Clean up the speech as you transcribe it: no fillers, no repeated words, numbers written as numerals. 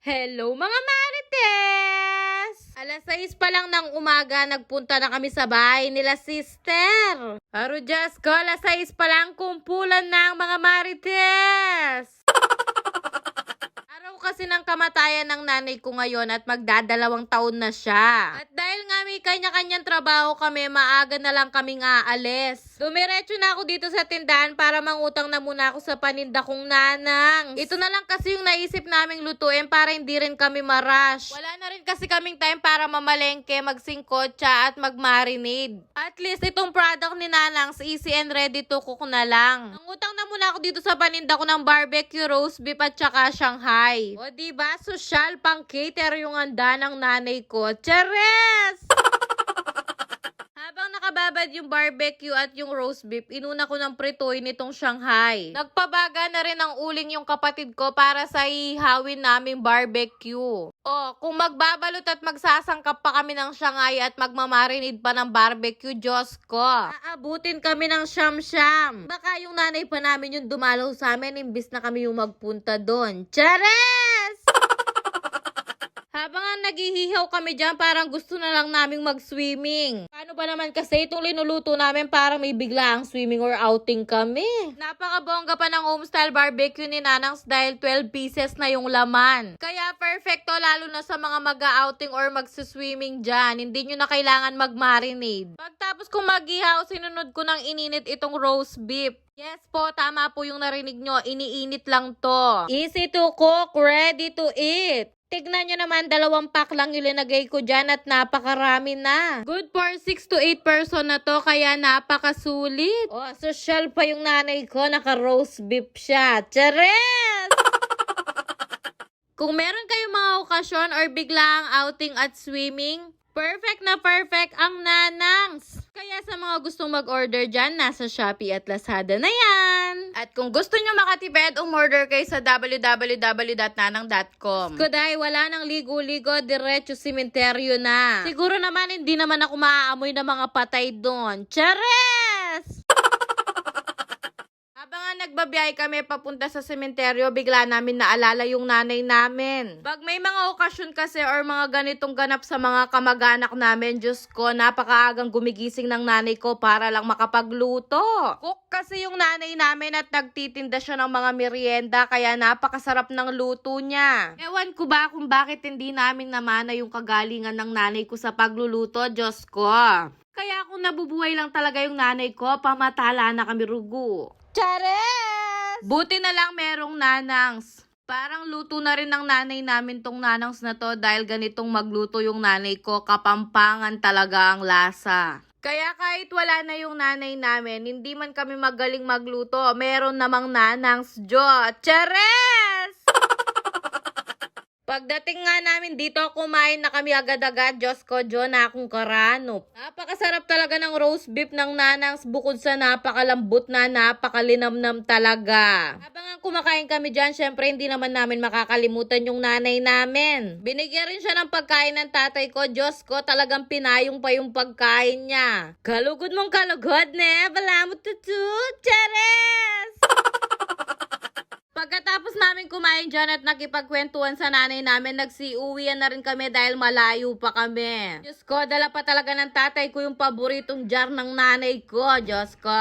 Hello mga Marites! Alas 6 pa lang ng umaga, nagpunta na kami sa bahay nila sister. Pero Diyos ko, alas 6 pa lang kumpulan ng mga Marites! Araw kasi ng kamatayan ng nanay ko ngayon at magdadalawang taon na siya. At dahil nga may kanya-kanyang trabaho kami, maaga na lang kaming aalis. Dumiretso na ako dito sa tindahan para mangutang na muna ako sa paninda kong nanang. Ito na lang kasi yung naisip naming lutuin para hindi rin kami marash. Wala na rin kasi kaming time para mamalengke, magsingkotsa at magmarinade. At least itong product ni nanang, easy and ready to cook na lang. Nangutang na muna ako dito sa paninda ko ng barbecue, roast beef at saka Shanghai. O diba, social pang cater yung handa ng nanay ko. Chares! Habang nakababad yung barbecue at yung roast beef, inuna ko ng prituin itong Shanghai. Nagpabaga na rin ang uling yung kapatid ko para sa ihawin naming barbecue. O, kung magbabalot at magsasangkap pa kami ng Shanghai at magmamarinade pa ng barbecue, Diyos ko, aabutin kami ng siyam-siyam. Baka yung nanay pa namin yung dumalaw sa amin, imbis na kami yung magpunta doon. Chares! Habang naghihihaw kami dyan, parang gusto na lang naming mag-swimming. Paano ba naman kasi itong linuluto namin parang may bigla ang swimming or outing kami. Napakabongga pa ng homestyle barbecue ni Nanangs dahil 12 pieces na yung laman. Kaya perfecto lalo na sa mga mag-outing or mag-swimming dyan. Hindi nyo na kailangan mag-marinade. Pagtapos kong mag-ihaw, sinunod ko ng ininit itong roast beef. Yes po, tama po yung narinig nyo. Iniinit lang to. Easy to cook, ready to eat. Tignan nyo naman, 2 pack lang yung linagay ko dyan at napakarami na. Good for 6 to 8 person na to, kaya napakasulit. Oh, social pa yung nanay ko, naka-roast beef siya. Chares! Kung meron kayong mga okasyon or biglaang outing at swimming, perfect na perfect ang Nanangs. Kaya sa mga gustong mag-order dyan, nasa Shopee at Lazada na yan. At kung gusto nyo makatipid, umorder kayo sa www.nanang.com. Kuday, wala nang ligo-ligo, diretso simenteryo na. Siguro naman, hindi naman ako maaamoy ng mga patay doon. Chares! Habang nagbabiyahe kami papunta sa sementeryo, bigla namin naalala yung nanay namin. Pag may mga okasyon kasi or mga ganitong ganap sa mga kamag-anak namin, Diyos ko, napakaagang gumigising ng nanay ko para lang makapagluto. Cook kasi yung nanay namin at nagtitinda siya ng mga merienda, kaya napakasarap ng luto niya. Ewan ko ba kung bakit hindi namin namana yung kagalingan ng nanay ko sa pagluluto, Diyos ko. Kaya kung nabubuhay lang talaga yung nanay ko, pamatala na kami rugo. Chares! Buti na lang merong Nanangs. Parang luto na rin ng nanay namin tong Nanangs na to dahil ganitong magluto yung nanay ko, kapampangan talaga ang lasa. Kaya kahit wala na yung nanay namin, hindi man kami magaling magluto, meron namang Nanangs Jo. Chares! Pagdating nga namin dito, kumain na kami agad-agad. Diyos ko, Jo, na akong karanop. Napakasarap talaga ng roast beef ng Nanangs bukod sa napakalambot na napakalinamnam talaga. Habang kumakain kami dyan, syempre hindi naman namin makakalimutan yung nanay namin. Binigyan rin siya ng pagkain ng tatay ko. Diyos ko, talagang pinayong pa yung pagkain niya. Kalugod mong kalugod, ne? Balamot tutu. Chares! Pagkatapos namin kumain dyan at nakipagkwentuhan sa nanay namin, nagsiuwian na rin kami dahil malayo pa kami. Diyos ko, dala pa talaga ng tatay ko yung paboritong jar ng nanay ko. Diyos ko.